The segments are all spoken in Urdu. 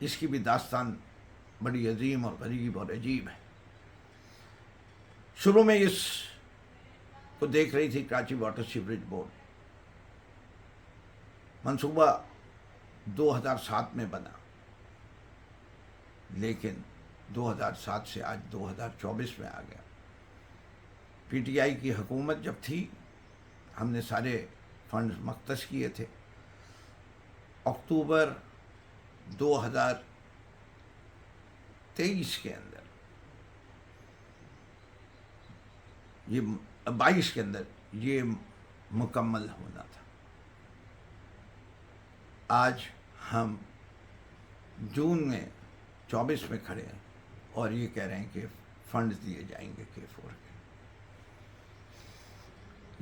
اس کی بھی داستان بڑی عظیم اور غریب اور عجیب ہے۔ شروع میں اس کو دیکھ رہی تھی کراچی واٹر سیوریج بورڈ، منصوبہ 2007 میں بنا، لیکن 2007 سے آج 2024 میں آ گیا۔ پی ٹی آئی کی حکومت جب تھی، ہم نے سارے فنڈز مختص کیے تھے۔ اکتوبر 2023 کے اندر، یہ 22 کے اندر یہ مکمل ہونا تھا۔ آج ہم جون میں 24 میں کھڑے ہیں اور یہ کہہ رہے ہیں کہ فنڈز دیے جائیں گے K4 کے۔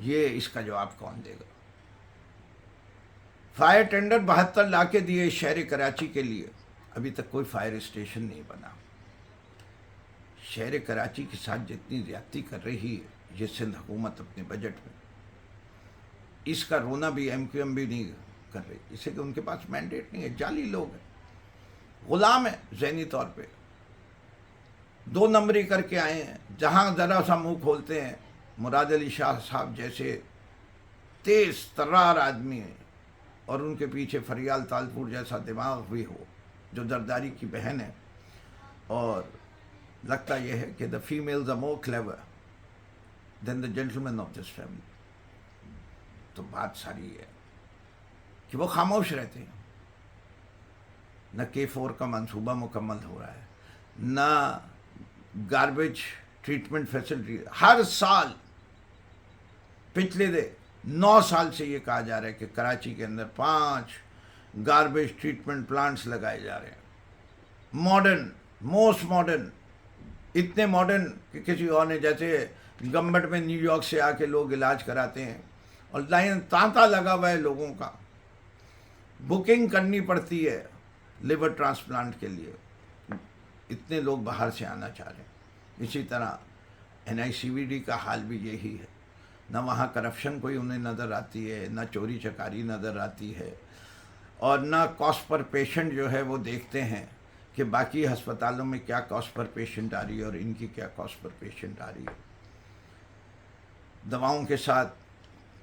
یہ اس کا جواب کون دے گا؟ فائر ٹینڈر 72 لا کے دیے شہر کراچی کے لیے، ابھی تک کوئی فائر اسٹیشن نہیں بنا۔ شہر کراچی کے ساتھ جتنی زیادتی کر رہی ہے یہ سندھ حکومت اپنے بجٹ میں، اس کا رونا بھی MQM بھی نہیں کر رہی، اس سے کہ ان کے پاس مینڈیٹ نہیں ہے، جعلی لوگ ہیں، غلام ہیں ذہنی طور پہ، 2 نمبری کر کے آئے ہیں۔ جہاں ذرا سا منہ کھولتے ہیں، مراد علی شاہ صاحب جیسے تیز ترار آدمی ہیں اور ان کے پیچھے فریال تالپور جیسا دماغ بھی ہو جو زرداری کی بہن ہے، اور لگتا یہ ہے کہ the females are more clever than the gentlemen of this family۔ تو بات ساری ہے کہ وہ خاموش رہتے ہیں، نہ K4 کا منصوبہ مکمل ہو رہا ہے، نہ گاربیج ٹریٹمنٹ فیسلٹی۔ ہر سال پچھلے 9 سال سے یہ کہا جا رہا ہے کہ کراچی کے اندر 5 گاربیج ٹریٹمنٹ پلانٹس لگائے جا رہے ہیں، ماڈرن، موسٹ ماڈرن، اتنے ماڈرن کہ کسی اور نے، جیسے گمبٹ میں نیو یارک سے آ کے لوگ علاج کراتے ہیں اور لائن تانتا لگا ہوا ہے لوگوں کا، بکنگ کرنی پڑتی ہے لیور ٹرانسپلانٹ کے لیے، اتنے لوگ باہر سے آنا چاہ رہے ہیں۔ اسی طرح NICVD کا حال بھی یہی ہے، نہ وہاں کرپشن کوئی انہیں نظر آتی ہے، نہ چوری چکاری نظر آتی ہے، اور نہ کاسٹ پر پیشنٹ جو ہے وہ دیکھتے ہیں کہ باقی ہسپتالوں میں کیا کاسٹ پر پیشنٹ آ رہی ہے اور ان کی کیا کاسٹ پر پیشنٹ آ رہی ہے۔ دواؤں کے ساتھ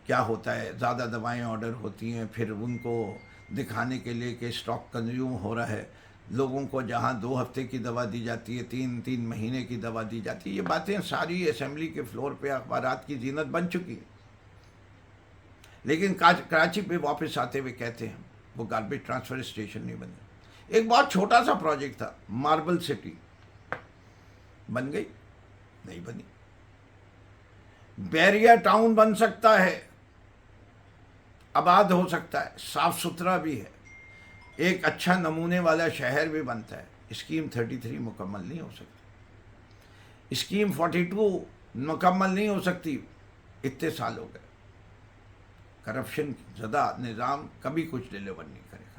کیا ہوتا ہے، زیادہ دوائیں آرڈر ہوتی ہیں، پھر ان کو دکھانے کے لیے کہ اسٹاک کنزیوم ہو رہا ہے، لوگوں کو جہاں 2 ہفتے کی دوا دی جاتی ہے 3 مہینے کی دوا دی جاتی ہے۔ یہ باتیں ساری اسمبلی کے فلور پہ اخبارات کی زینت بن چکی ہیں، لیکن کراچی پہ واپس آتے ہوئے کہتے ہیں وہ گاربیج ٹرانسفر اسٹیشن نہیں بنے۔ ایک بہت چھوٹا سا پروجیکٹ تھا، ماربل سٹی، بن گئی؟ نہیں بنی۔ بیریا ٹاؤن بن سکتا ہے، آباد ہو سکتا ہے، صاف ستھرا بھی ہے، ایک اچھا نمونے والا شہر بھی بنتا ہے، اسکیم 33 مکمل نہیں ہو سکتی، اسکیم 42 مکمل نہیں ہو سکتی، اتنے سال ہو گئے۔ کرپشن زدہ نظام کبھی کچھ ڈیلیور نہیں کرے گا۔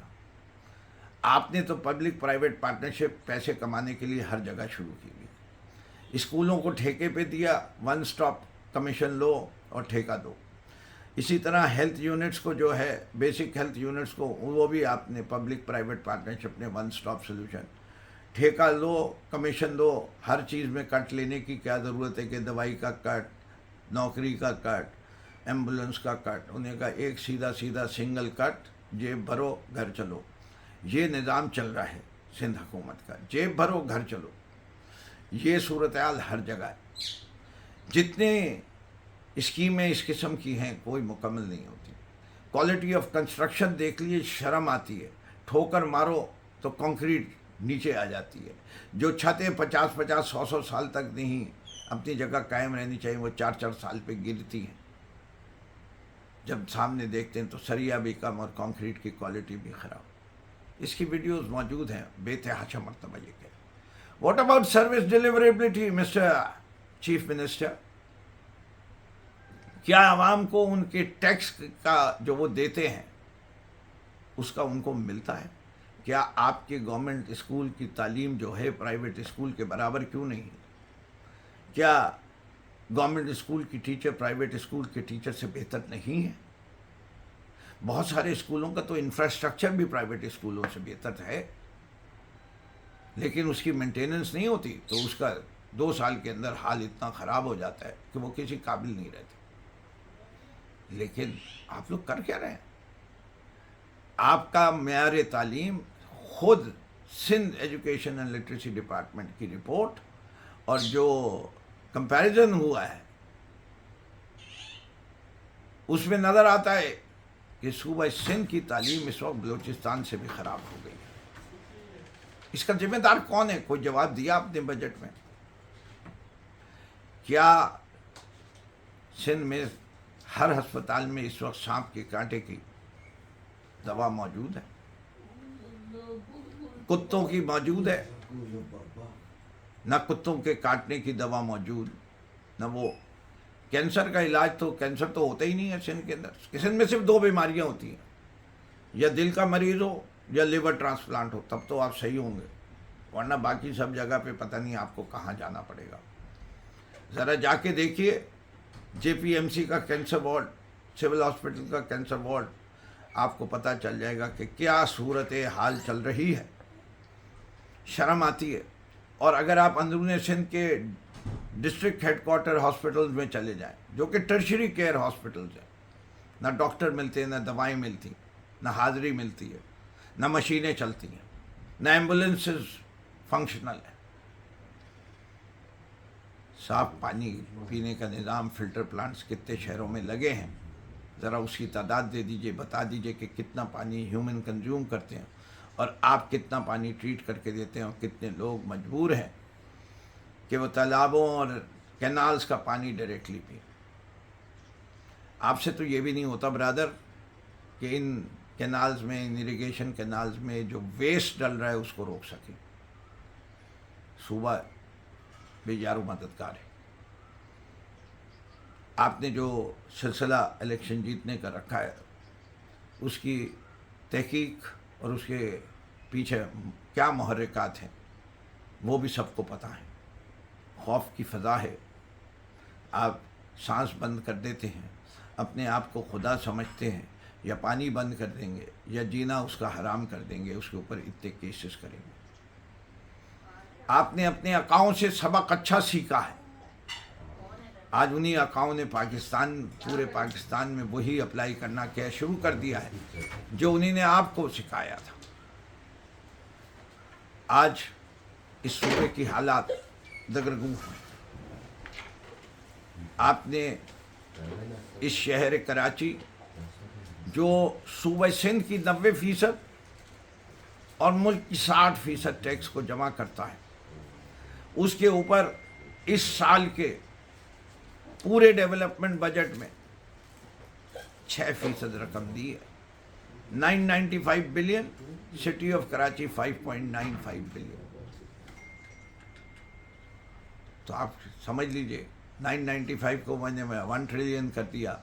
آپ نے تو پبلک پرائیویٹ پارٹنرشپ پیسے کمانے کے لیے ہر جگہ شروع کی ہوئی، اسکولوں کو ٹھیکے پہ دیا، 1 اسٹاپ کمیشن لو اور ٹھیکہ دو۔ اسی طرح ہیلتھ یونٹس کو جو ہے، بیسک ہیلتھ یونٹس کو، وہ بھی آپ نے پبلک پرائیویٹ پارٹنرشپ نے 1 اسٹاپ سلوشن، ٹھیکہ لو، کمیشن دو، ہر چیز میں کٹ لینے کی کیا ضرورت ہے کہ دوائی کا کٹ، نوکری کا کٹ، ایمبولنس کا کٹ، انہیں کا ایک سیدھا سنگل کٹ، جیب بھرو گھر چلو۔ یہ نظام چل رہا ہے سندھ حکومت کا، جیب بھرو گھر چلو۔ یہ صورتحال ہر جگہ ہے، جتنے اسکیمیں اس قسم کی ہیں کوئی مکمل نہیں ہوتی۔ کوالٹی آف کنسٹرکشن دیکھ لیے، شرم آتی ہے، ٹھوکر مارو تو کنکریٹ نیچے آ جاتی ہے، جو چھتیں 50 100 سال تک نہیں اپنی جگہ قائم رہنی چاہیے، وہ 4 سال پہ گرتی ہیں، جب سامنے دیکھتے ہیں تو سریا بھی کم اور کنکریٹ کی کوالٹی بھی خراب۔ اس کی ویڈیوز موجود ہیں، بے تحاشا مرتبہ یہ کہ what about service deliverability mister chief minister? کیا عوام کو ان کے ٹیکس کا جو وہ دیتے ہیں اس کا ان کو ملتا ہے؟ کیا آپ کے گورنمنٹ اسکول کی تعلیم جو ہے پرائیویٹ اسکول کے برابر کیوں نہیں ہے؟ کیا گورنمنٹ اسکول کی ٹیچر پرائیویٹ اسکول کے ٹیچر سے بہتر نہیں ہے؟ بہت سارے اسکولوں کا تو انفراسٹرکچر بھی پرائیویٹ اسکولوں سے بہتر ہے۔ لیکن اس کی مینٹیننس نہیں ہوتی تو اس کا 2 سال کے اندر حال اتنا خراب ہو جاتا ہے کہ وہ کسی قابل نہیں رہتے۔ لیکن آپ لوگ کر کیا رہے ہیں؟ آپ کا معیار تعلیم خود Sindh education and literacy department کی رپورٹ اور جو کمپیریزن ہوا ہے اس میں نظر آتا ہے کہ صوبہ سندھ کی تعلیم اس وقت بلوچستان سے بھی خراب ہو گئی ہے۔ اس کا ذمہ دار کون ہے؟ کوئی جواب دیا آپ نے بجٹ میں؟ کیا سندھ میں ہر ہسپتال میں اس وقت سانپ کے کانٹے کی دوا موجود ہے؟ کتوں کی موجود ہے؟ نہ کتوں کے کاٹنے کی دوا موجود، نہ وہ کینسر کا علاج، تو کینسر تو ہوتا ہی نہیں ہے سندھ کے اندر۔ سندھ میں صرف 2 بیماریاں ہوتی ہیں، یا دل کا مریض ہو یا لیور ٹرانسپلانٹ ہو، تب تو آپ صحیح ہوں گے، ورنہ باقی سب جگہ پہ پتہ نہیں آپ کو کہاں جانا پڑے گا۔ ذرا جا کے دیکھیے جے پی ایم سی کا کینسر وارڈ، سول ہاسپٹل کا کینسر وارڈ، آپ کو پتہ چل جائے گا کہ کیا صورت حال چل رہی ہے۔ شرم آتی ہے۔ اور اگر آپ اندرون سندھ کے ڈسٹرکٹ ہیڈ کوارٹر ہاسپٹلز میں چلے جائیں جو کہ ٹرشری کیئر ہاسپٹلز ہیں، نہ ڈاکٹر ملتے ہیں، نہ دوائیں ملتی، نہ حاضری ملتی ہے، نہ مشینیں چلتی ہیں، نہ ایمبولینسز فنکشنل ہیں، صاف پانی پینے کا نظام، فلٹر پلانٹس کتنے شہروں میں لگے ہیں، ذرا اس کی تعداد دے دیجئے، بتا دیجئے کہ کتنا پانی ہیومن کنزیوم کرتے ہیں اور آپ کتنا پانی ٹریٹ کر کے دیتے ہیں، اور کتنے لوگ مجبور ہیں کہ وہ تالابوں اور کینالز کا پانی ڈائریکٹلی پئیں۔ آپ سے تو یہ بھی نہیں ہوتا برادر کہ ان کینالز میں، ان اریگیشن کینالز میں جو ویسٹ ڈل رہا ہے اس کو روک سکیں۔ صوبہ بے یار و مددگار ہے۔ آپ نے جو سلسلہ الیکشن جیتنے کا رکھا ہے اس کی تحقیق اور اس کے پیچھے کیا محرکات ہیں وہ بھی سب کو پتہ ہے۔ خوف کی فضا ہے، آپ سانس بند کر دیتے ہیں، اپنے آپ کو خدا سمجھتے ہیں، یا پانی بند کر دیں گے یا جینا اس کا حرام کر دیں گے، اس کے اوپر اتنے کیسز کریں گے۔ آپ نے اپنے آقاؤں سے سبق اچھا سیکھا ہے، آج انہی آقاؤں نے پورے پاکستان میں وہی اپلائی کرنا کیا شروع کر دیا ہے جو انہی نے آپ کو سکھایا تھا۔ آج اس صوبے کی حالات دگرگوں ہیں۔ آپ نے اس شہر کراچی جو صوبہ سندھ کی 90% اور ملک کی 60% ٹیکس کو جمع کرتا ہے، اس کے اوپر اس سال کے پورے ڈیولپمنٹ بجٹ میں 6% رقم دی ہے۔ 995 billion, city of Karachi 5.95 billion. تو آپ سمجھ لیجئے 995 کو میں نے 1 ٹریلین کر دیا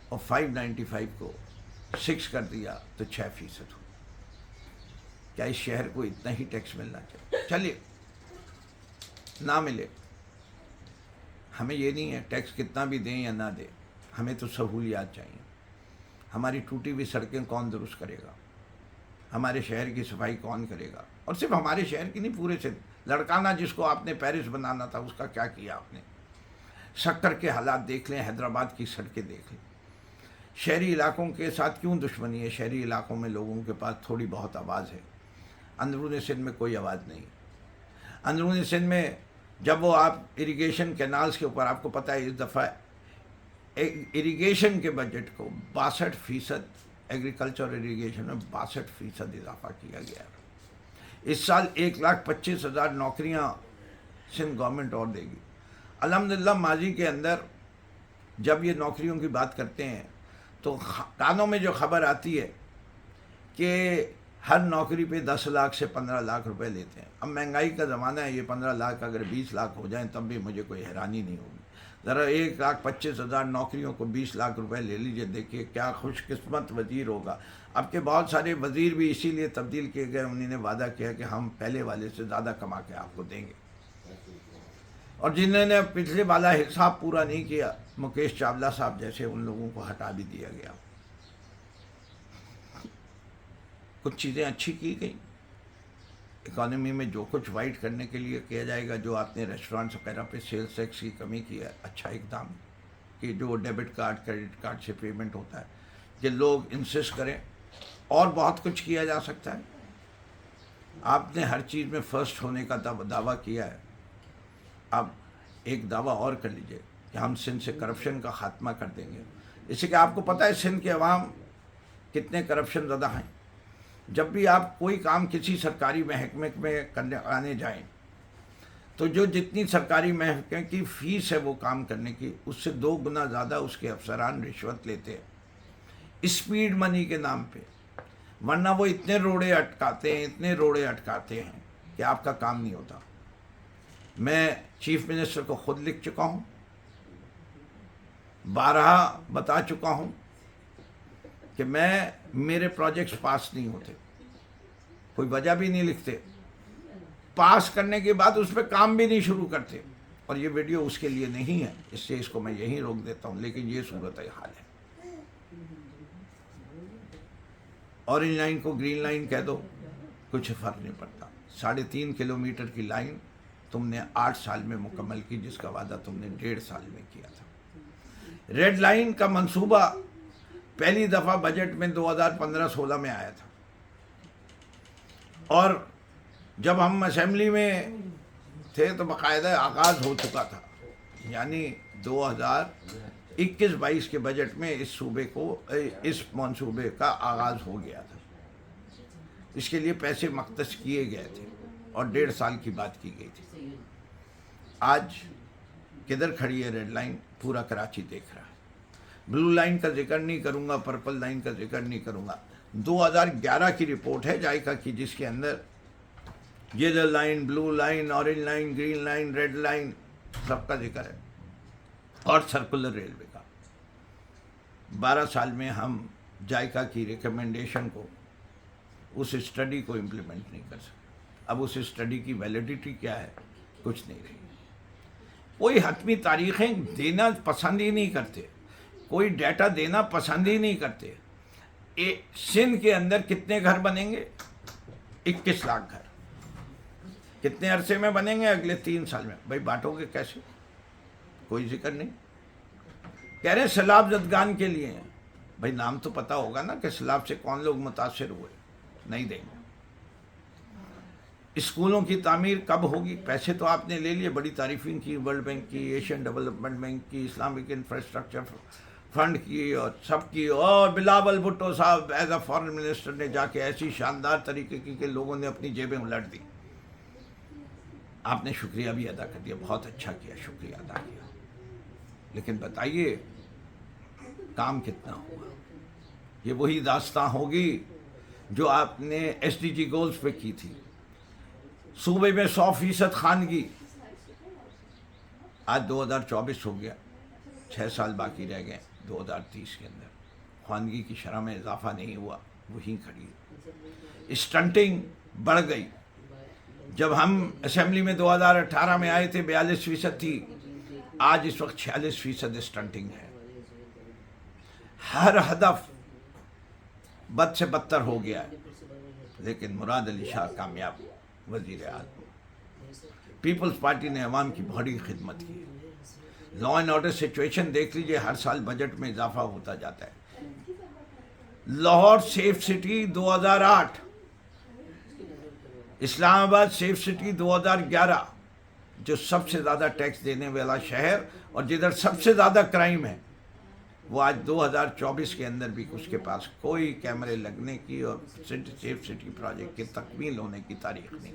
اور 595 کو 6 کر دیا تو 6% ہو۔ کیا اس شہر کو اتنا ہی ٹیکس ملنا چاہیے؟ چلیے نہ ملے، ہمیں یہ نہیں ہے ٹیکس کتنا بھی دیں یا نہ دیں، ہمیں تو سہولیات چاہیے۔ ہماری ٹوٹی ہوئی سڑکیں کون درست کرے گا؟ ہمارے شہر کی صفائی کون کرے گا؟ اور صرف ہمارے شہر کی نہیں، پورے سے لڑکانہ جس کو آپ نے پیرس بنانا تھا اس کا کیا کیا آپ نے؟ سکر کے حالات دیکھ لیں، حیدرآباد کی سڑکیں دیکھ لیں۔ شہری علاقوں کے ساتھ کیوں دشمنی ہے؟ شہری علاقوں میں لوگوں کے پاس تھوڑی بہت آواز ہے، اندرون سندھ میں کوئی آواز نہیں۔ اندرون سندھ میں جب وہ آپ اریگیشن کینالز کے اوپر، آپ کو پتہ ہے اس دفعہ اریگیشن کے بجٹ کو 62%، ایگریکلچر اریگیشن میں 62% اضافہ کیا گیا ہے۔ اس سال 1,25,000 نوکریاں سندھ گورنمنٹ اور دے گی۔ الحمدللہ ماضی کے اندر جب یہ نوکریوں کی بات کرتے ہیں تو کانوں میں جو خبر آتی ہے کہ ہر نوکری پہ 10 لاکھ سے 15 لاکھ روپے لیتے ہیں۔ اب مہنگائی کا زمانہ ہے، یہ 15 لاکھ اگر 20 لاکھ ہو جائیں تب بھی مجھے کوئی حیرانی نہیں ہوگی۔ ذرا 1,25,000 نوکریوں کو 20 لاکھ روپے لے لیجئے، دیکھیے کیا خوش قسمت وزیر ہوگا۔ اب کے بہت سارے وزیر بھی اسی لیے تبدیل کیے گئے، انہوں نے وعدہ کیا کہ ہم پہلے والے سے زیادہ کما کے آپ کو دیں گے، اور جنہوں نے پچھلے والا حساب پورا نہیں کیا، مکیش چاولہ صاحب جیسے، ان لوگوں کو ہٹا بھی دیا گیا۔ کچھ چیزیں اچھی کی گئیں، اکانومی میں جو کچھ وائٹ کرنے کے لیے کیا جائے گا، جو آپ نے ریسٹورانٹس وغیرہ پہ سیلس ٹیکس کی کمی کی ہے، اچھا اقدام کہ جو ڈیبٹ کارڈ کریڈٹ کارڈ سے پیمنٹ ہوتا ہے، کہ لوگ انسسٹ کریں. اور بہت کچھ کیا جا سکتا ہے. آپ نے ہر چیز میں فرسٹ ہونے کا دعویٰ کیا ہے. اب ایک دعویٰ اور کر لیجئے کہ ہم سندھ سے کرپشن کا خاتمہ کر دیں گے. اس سے کہ آپ کو پتہ ہے سندھ کے عوام کتنے کرپشن زدہ ہیں. جب بھی آپ کوئی کام کسی سرکاری محکمے میں آنے جائیں تو جو جتنی سرکاری محکمے کی فیس ہے وہ کام کرنے کی، اس سے 2 گنا زیادہ اس کے افسران رشوت لیتے ہیں اسپیڈ منی کے نام پہ. ورنہ وہ اتنے روڑے اٹکاتے ہیں کہ آپ کا کام نہیں ہوتا. میں چیف منسٹر کو خود لکھ چکا ہوں، بارہا بتا چکا ہوں کہ میرے پروجیکٹس پاس نہیں ہوتے، کوئی وجہ بھی نہیں لکھتے، پاس کرنے کے بعد اس پہ کام بھی نہیں شروع کرتے. اور یہ ویڈیو اس کے لیے نہیں ہے، اس سے اس کو میں یہیں روک دیتا ہوں. لیکن یہ صورت حال ہے. اورنج لائن کو گرین لائن کہہ دو، کچھ فرق نہیں پڑتا. 3.5 کلومیٹر کی لائن تم نے 8 سال میں مکمل کی، جس کا وعدہ تم نے 1.5 سال میں کیا تھا. ریڈ لائن کا منصوبہ پہلی دفعہ بجٹ میں 2015-16 میں آیا تھا، اور جب ہم اسمبلی میں تھے تو باقاعدہ آغاز ہو چکا تھا. یعنی 2021-22 کے بجٹ میں اس منصوبے کا آغاز ہو گیا تھا. اس کے لیے پیسے مختص کیے گئے تھے اور 1.5 سال کی بات کی گئی تھی. آج کدھر کھڑی ہے ریڈ لائن؟ پورا کراچی دیکھ رہا ہے. بلو لائن کا ذکر نہیں کروں گا، پرپل لائن کا ذکر نہیں کروں گا. 2011 کی رپورٹ ہے جائکا کی، جس کے اندر yellow line, blue line, orange line, green line, red line سب کا ذکر ہے، اور سرکولر ریلوے کا. 12 سال میں ہم جائکا کی ریکمنڈیشن کو، اس اسٹڈی کو امپلیمنٹ نہیں کر سکتے. اب اس اسٹڈی کی ویلیڈیٹی کیا ہے؟ کچھ نہیں رہی. کوئی حتمی تاریخیں دینا پسند ہی نہیں کرتے، کوئی ڈیٹا دینا پسند ہی نہیں کرتے. سندھ کے اندر کتنے گھر بنیں گے؟ 21 لاکھ گھر. کتنے عرصے میں بنیں گے؟ اگلے 3 سال میں. بھائی بانٹو گے کیسے؟ کوئی ذکر نہیں. کہہ رہے ہیں سیلاب زدگان کے لیے ہیں. بھائی نام تو پتہ ہوگا نا کہ سیلاب سے کون لوگ متاثر ہوئے. نہیں دیں گے. اسکولوں کی تعمیر کب ہوگی؟ پیسے تو آپ نے لے لیے، بڑی تعریفیں کی، ورلڈ بینک کی، ایشین ڈیولپمنٹ بینک کی، اسلامک انفراسٹرکچر فنڈ کی، اور سب کی. اور بلاول بھٹو صاحب ایز اے فارن منسٹر نے جا کے ایسی شاندار طریقے کی کہ لوگوں نے اپنی جیبیں الٹ دی. آپ نے شکریہ بھی ادا کر دیا، بہت اچھا کیا، شکریہ ادا کیا. لیکن بتائیے کام کتنا ہوا؟ یہ وہی داستان ہوگی جو آپ نے ایس ڈی جی گولز پہ کی تھی. صوبے میں 100% خواندگی. آج 2024 ہو گیا، 6 سال باقی رہ گئے 2030 کے اندر. خواندگی کی شرح میں اضافہ نہیں ہوا، وہیں کھڑی ہے. اسٹنٹنگ بڑھ گئی. جب ہم اسمبلی میں 2018 میں آئے تھے 42% تھی، آج اس وقت 46% اسٹنٹنگ ہے. ہر ہدف بد سے بدتر ہو گیا ہے. لیکن مراد علی شاہ کامیاب وزیر اعظم. پیپلز پارٹی نے عوام کی بڑی خدمت کی. لا اینڈ آرڈر سچویشن دیکھ لیجئے، ہر سال بجٹ میں اضافہ ہوتا جاتا ہے. لاہور سیف سٹی 2008، اسلام آباد سیف سٹی 2011، جو سب سے زیادہ ٹیکس دینے والا شہر اور جدھر سب سے زیادہ کرائم ہے، وہ آج 2024 کے اندر بھی اس کے پاس کوئی کیمرے لگنے کی اور سیف سٹی پروجیکٹ کی تکمیل ہونے کی تاریخ نہیں.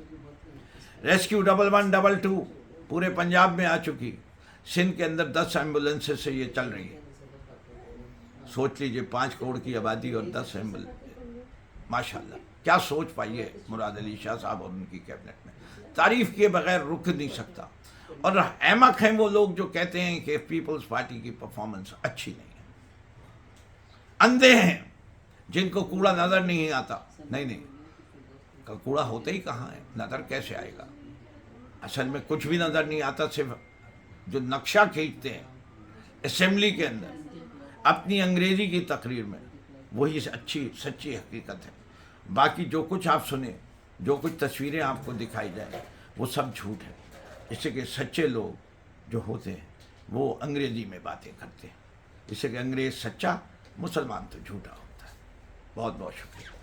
ریسکیو 1122 پورے پنجاب میں آ چکی. سندھ کے اندر 10 ایمبولینسز سے یہ چل رہی ہے. سوچ لیجئے 5 کروڑ کی آبادی اور 10 ایمبولینس. ماشاءاللہ کیا سوچ پائی ہے مراد علی شاہ صاحب اور ان کی کیبنٹ میں. تعریف کیے بغیر رک نہیں سکتا. اور احمق ہیں وہ لوگ جو کہتے ہیں کہ پیپلز پارٹی کی پرفارمنس اچھی نہیں ہے. اندھے ہیں جن کو کوڑا نظر نہیں آتا. نہیں، کوڑا ہوتا ہی کہاں ہے، نظر کیسے آئے گا؟ اصل میں کچھ بھی نظر نہیں آتا. صرف جو نقشہ کھینچتے ہیں اسمبلی کے اندر اپنی انگریزی کی تقریر میں، وہی اچھی سچی حقیقت ہے. باقی جو کچھ آپ سنیں جو کچھ تصویریں آپ کو دکھائی جائیں وہ سب جھوٹ ہے، اس سے کہ سچے لوگ جو ہوتے ہیں وہ انگریزی میں باتیں کرتے ہیں، اس سے کہ انگریز سچا، مسلمان تو جھوٹا ہوتا ہے۔ بہت بہت شکریہ۔